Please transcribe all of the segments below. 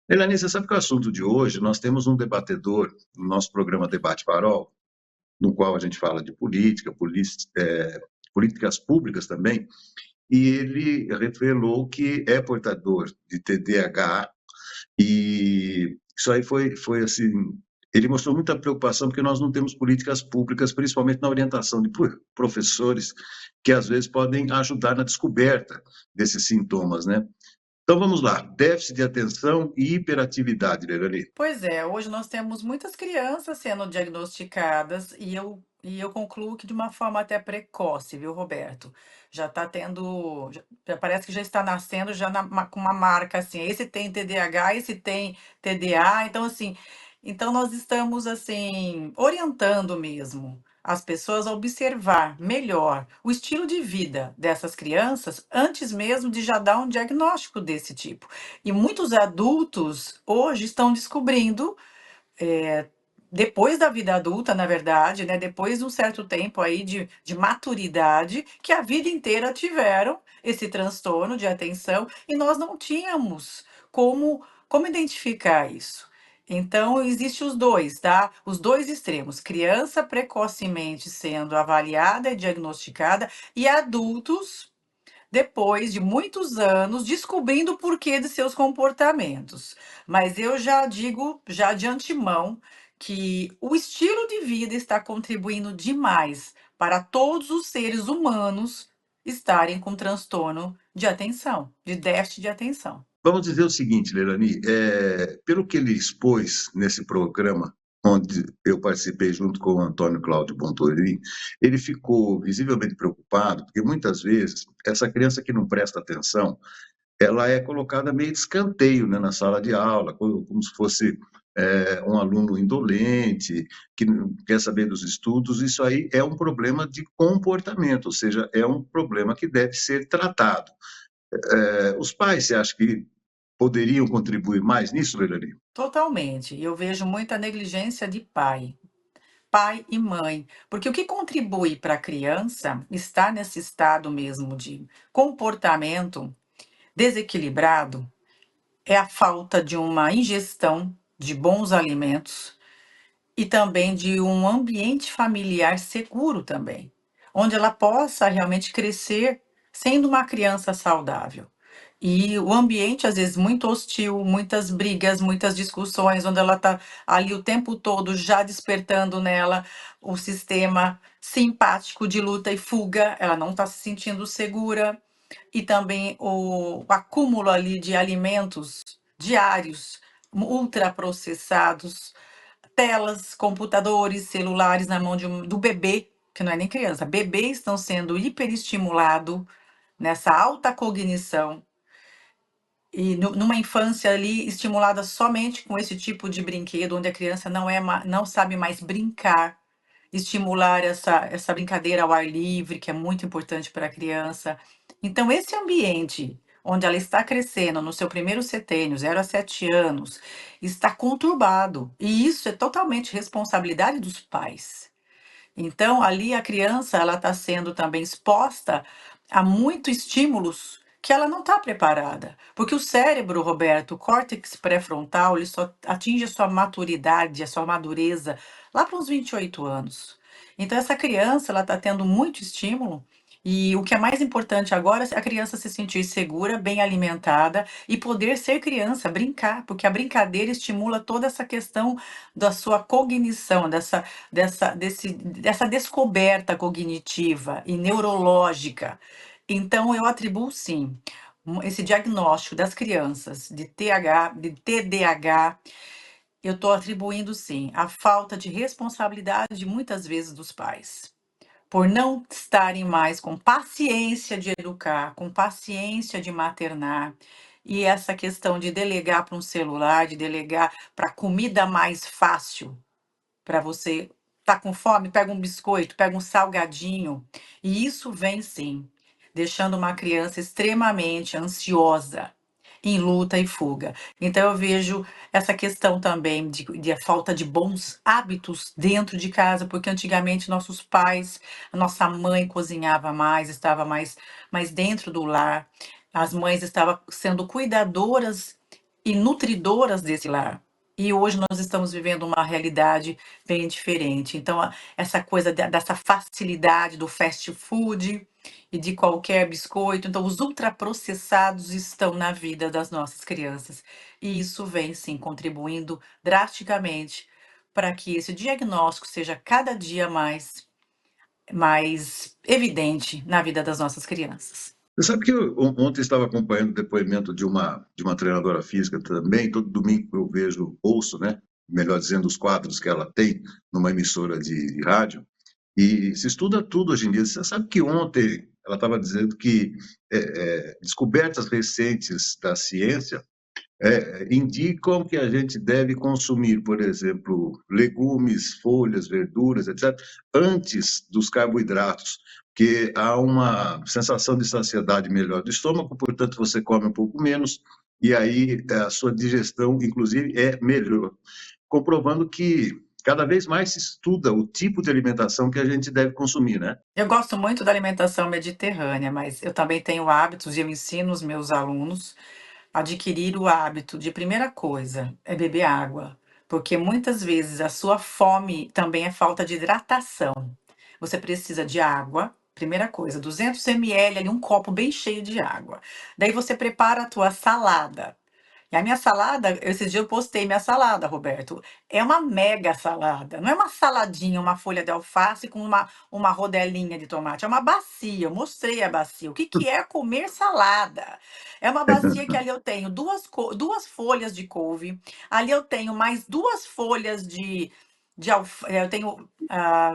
Elane, você sabe que o assunto de hoje, nós temos um debatedor no nosso programa Debate Farol, no qual a gente fala de política, políticas públicas também, e ele revelou que é portador de TDAH, e isso aí foi assim, ele mostrou muita preocupação porque nós não temos políticas públicas, principalmente na orientação de professores, que às vezes podem ajudar na descoberta desses sintomas, né? Então vamos lá, déficit de atenção e hiperatividade, Leilani. Pois é, hoje nós temos muitas crianças sendo diagnosticadas e eu concluo que de uma forma até precoce, viu, Roberto? Já está tendo, já parece que já está nascendo já com uma marca assim, esse tem TDAH, esse tem TDA, então assim, então nós estamos assim orientando mesmo as pessoas a observar melhor o estilo de vida dessas crianças antes mesmo de já dar um diagnóstico desse tipo. E muitos adultos hoje estão descobrindo, eh, depois da vida adulta, na verdade, né, depois de um certo tempo aí de maturidade, que a vida inteira tiveram esse transtorno de atenção e nós não tínhamos como identificar isso. Então, existe os dois, tá? Os dois extremos: criança precocemente sendo avaliada e diagnosticada, e adultos depois de muitos anos, descobrindo o porquê de seus comportamentos. Mas eu já digo, já de antemão, que o estilo de vida está contribuindo demais para todos os seres humanos estarem com transtorno de atenção, de déficit de atenção. Vamos dizer o seguinte, Leilani, pelo que ele expôs nesse programa, onde eu participei junto com o Antônio Cláudio Bontorin, ele ficou visivelmente preocupado, porque muitas vezes essa criança que não presta atenção, ela é colocada meio de escanteio, né, na sala de aula, como se fosse um aluno indolente, que não quer saber dos estudos. Isso aí é um problema de comportamento, ou seja, é um problema que deve ser tratado. Os pais, você acha que poderiam contribuir mais nisso, Leilani? Totalmente. Eu vejo muita negligência de pai e mãe, porque o que contribui para a criança estar nesse estado mesmo de comportamento desequilibrado é a falta de uma ingestão de bons alimentos e também de um ambiente familiar seguro também, onde ela possa realmente crescer sendo uma criança saudável. E o ambiente, às vezes, muito hostil, muitas brigas, muitas discussões, onde ela está ali o tempo todo já despertando nela o sistema simpático de luta e fuga, ela não está se sentindo segura, e também o acúmulo ali de alimentos diários, ultraprocessados, telas, computadores, celulares na mão do bebê, que não é nem criança, bebês estão sendo hiperestimulado nessa alta cognição e numa infância ali estimulada somente com esse tipo de brinquedo, onde a criança não sabe mais brincar, estimular essa brincadeira ao ar livre, que é muito importante para a criança. Então, esse ambiente onde ela está crescendo no seu primeiro setênio, 0 a 7 anos, está conturbado. E isso é totalmente responsabilidade dos pais. Então, ali a criança ela está sendo também exposta a muitos estímulos que ela não está preparada, porque o cérebro, Roberto, o córtex pré-frontal, ele só atinge a sua maturidade, a sua madureza lá para uns 28 anos. Então, essa criança ela está tendo muito estímulo. E o que é mais importante agora é a criança se sentir segura, bem alimentada e poder ser criança, brincar, porque a brincadeira estimula toda essa questão da sua cognição, dessa descoberta cognitiva e neurológica. Então, eu atribuo sim, esse diagnóstico das crianças de TDAH, eu estou atribuindo sim a falta de responsabilidade muitas vezes dos pais, por não estarem mais com paciência de educar, com paciência de maternar. E essa questão de delegar para um celular, de delegar para comida mais fácil, para você tá com fome, pega um biscoito, pega um salgadinho, e isso vem sim, deixando uma criança extremamente ansiosa, em luta e fuga. Então eu vejo essa questão também de a falta de bons hábitos dentro de casa, porque antigamente nossos pais, a nossa mãe cozinhava mais, estava mais dentro do lar, as mães estavam sendo cuidadoras e nutridoras desse lar. E hoje nós estamos vivendo uma realidade bem diferente. Então, essa coisa dessa facilidade do fast food e de qualquer biscoito. Então, os ultraprocessados estão na vida das nossas crianças. E isso vem, sim, contribuindo drasticamente para que esse diagnóstico seja cada dia mais evidente na vida das nossas crianças. Você sabe que eu ontem estava acompanhando o depoimento de uma treinadora física também. Todo domingo eu vejo, ouço, né? Melhor dizendo, os quadros que ela tem numa emissora de rádio. E se estuda tudo hoje em dia. Você sabe que ontem ela estava dizendo que descobertas recentes da ciência indicam que a gente deve consumir, por exemplo, legumes, folhas, verduras, etc., antes dos carboidratos, porque há uma sensação de saciedade melhor do estômago, portanto, você come um pouco menos, e aí a sua digestão, inclusive, é melhor. Comprovando que cada vez mais se estuda o tipo de alimentação que a gente deve consumir, né? Eu gosto muito da alimentação mediterrânea, mas eu também tenho hábitos e eu ensino os meus alunos a adquirir o hábito de primeira coisa é beber água, porque muitas vezes a sua fome também é falta de hidratação. Você precisa de água, primeira coisa, 200 ml, ali um copo bem cheio de água. Daí você prepara a tua salada. E a minha salada, esse dia eu postei minha salada, Roberto. É uma mega salada. Não é uma saladinha, uma folha de alface com uma rodelinha de tomate. É uma bacia. Eu mostrei a bacia. O que, que é comer salada? É uma bacia que ali eu tenho duas folhas de couve. Ali eu tenho mais duas folhas eu tenho,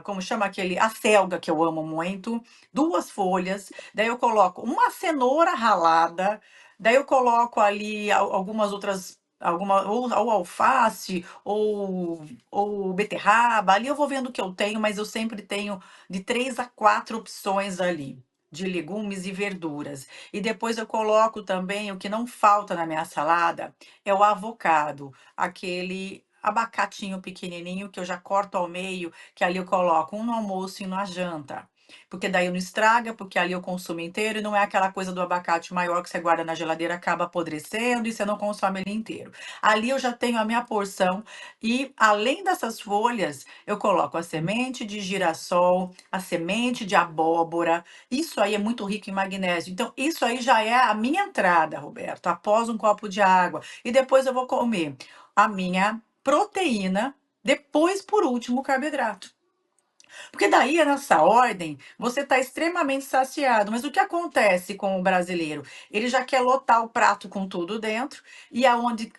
como chama aquele? A selga, que eu amo muito. Duas folhas. Daí eu coloco uma cenoura ralada. Daí eu coloco ali algumas outras, ou alface, ou beterraba. Ali eu vou vendo o que eu tenho, mas eu sempre tenho de 3 a 4 opções ali, de legumes e verduras. E depois eu coloco também, o que não falta na minha salada, é o avocado, aquele abacatinho pequenininho que eu já corto ao meio, que ali eu coloco um no almoço e um na janta. Porque daí não estraga, porque ali eu consumo inteiro e não é aquela coisa do abacate maior que você guarda na geladeira, acaba apodrecendo e você não consome ele inteiro. Ali eu já tenho a minha porção e além dessas folhas, eu coloco a semente de girassol, a semente de abóbora. Isso aí é muito rico em magnésio. Então, isso aí já é a minha entrada, Roberto, após um copo de água. E depois eu vou comer a minha proteína, depois, por último, o carboidrato. Porque daí, nessa ordem, você está extremamente saciado. Mas o que acontece com o brasileiro? Ele já quer lotar o prato com tudo dentro, e aonde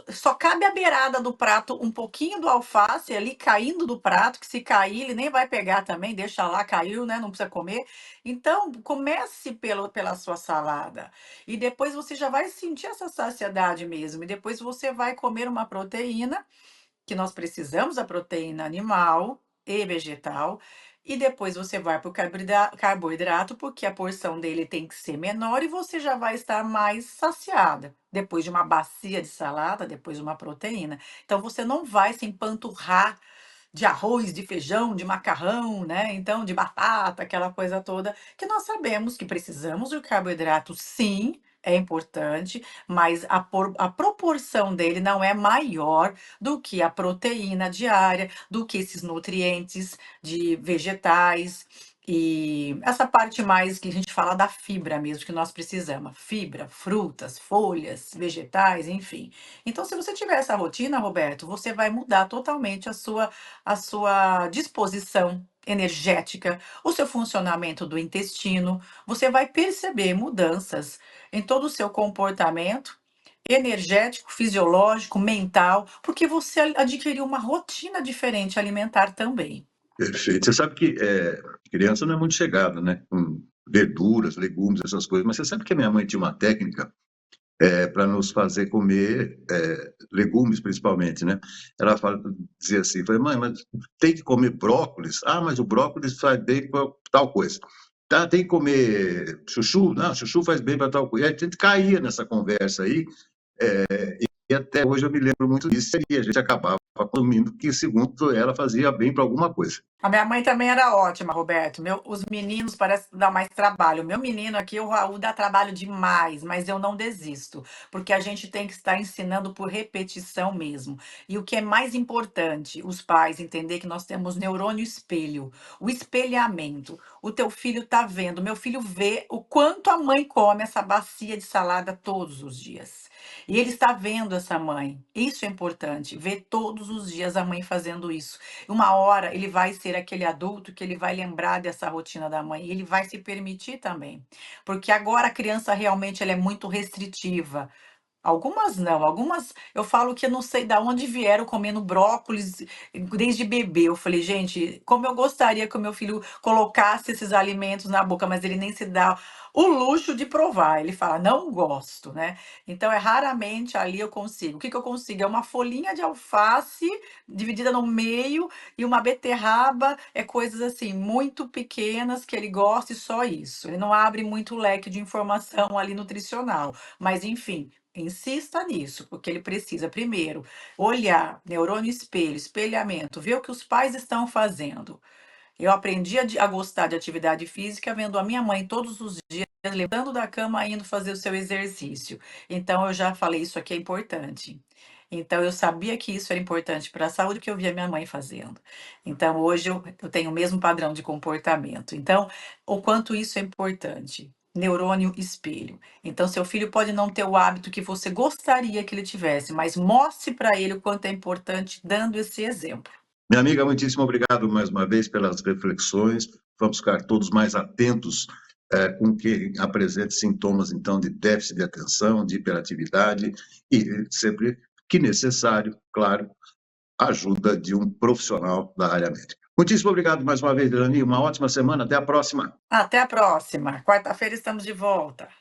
só cabe a beirada do prato um pouquinho do alface ali caindo do prato, que se cair, ele nem vai pegar também, deixa lá, caiu, né? Não precisa comer. Então, comece pela sua salada. E depois você já vai sentir essa saciedade mesmo. E depois você vai comer uma proteína que nós precisamos da proteína animal e vegetal, e depois você vai para o carboidrato, porque a porção dele tem que ser menor e você já vai estar mais saciada. Depois de uma bacia de salada, depois de uma proteína. Então você não vai se empanturrar de arroz, de feijão, de macarrão, né? Então, de batata, aquela coisa toda, que nós sabemos que precisamos do carboidrato, sim, é importante, mas a proporção dele não é maior do que a proteína diária, do que esses nutrientes de vegetais. E essa parte mais que a gente fala da fibra mesmo, que nós precisamos. Fibra, frutas, folhas, vegetais, enfim. Então, se você tiver essa rotina, Roberto, você vai mudar totalmente a sua disposição energética, o seu funcionamento do intestino. Você vai perceber mudanças em todo o seu comportamento energético, fisiológico, mental, porque você adquiriu uma rotina diferente alimentar também. Perfeito. Você sabe que criança não é muito chegada, né? Com verduras, legumes, essas coisas, mas você sabe que a minha mãe tinha uma técnica para nos fazer comer legumes, principalmente, né? Ela dizia assim, falei, mãe, mas tem que comer brócolis? Ah, mas o brócolis faz bem para tal coisa. Tá, tem que comer chuchu? Não, chuchu faz bem para tal coisa. E a gente caía nessa conversa aí, e até hoje eu me lembro muito disso, e a gente acabava consumindo, que, segundo ela, fazia bem para alguma coisa. A minha mãe também era ótima, Roberto. Os meninos parece que dá mais trabalho. O meu menino aqui, o Raul, dá trabalho demais, mas eu não desisto, porque a gente tem que estar ensinando por repetição mesmo. E o que é mais importante, os pais entender que nós temos neurônio espelho, o espelhamento. O teu filho tá vendo, meu filho vê o quanto a mãe come essa bacia de salada todos os dias. E ele está vendo essa mãe. Isso é importante, ver todos os dias a mãe fazendo isso. Uma hora ele vai ser aquele adulto que ele vai lembrar dessa rotina da mãe e ele vai se permitir também. Porque agora a criança realmente ela é muito restritiva. Algumas não, algumas eu falo que eu não sei da onde vieram comendo brócolis desde bebê. Eu falei, gente, como eu gostaria que o meu filho colocasse esses alimentos na boca, mas ele nem se dá o luxo de provar. Ele fala, não gosto, né? Então é raramente ali eu consigo. O que que eu consigo? É uma folhinha de alface dividida no meio e uma beterraba, é coisas assim muito pequenas que ele gosta e só isso. Ele não abre muito leque de informação ali nutricional, mas enfim. Insista nisso, porque ele precisa, primeiro, olhar, neurônio espelho, espelhamento, ver o que os pais estão fazendo. Eu aprendi a gostar de atividade física vendo a minha mãe todos os dias levantando da cama, indo fazer o seu exercício. Então eu já falei, isso aqui é importante. Então eu sabia que isso era importante para a saúde, que eu via minha mãe fazendo. Então hoje eu tenho o mesmo padrão de comportamento. Então, o quanto isso é importante. Neurônio espelho. Então, seu filho pode não ter o hábito que você gostaria que ele tivesse, mas mostre para ele o quanto é importante dando esse exemplo. Minha amiga, muitíssimo obrigado mais uma vez pelas reflexões. Vamos ficar todos mais atentos com que apresente sintomas, então, de déficit de atenção, de hiperatividade e, sempre que necessário, claro, a ajuda de um profissional da área médica. Muitíssimo obrigado mais uma vez, Dani. Uma ótima semana. Até a próxima. Até a próxima. Quarta-feira estamos de volta.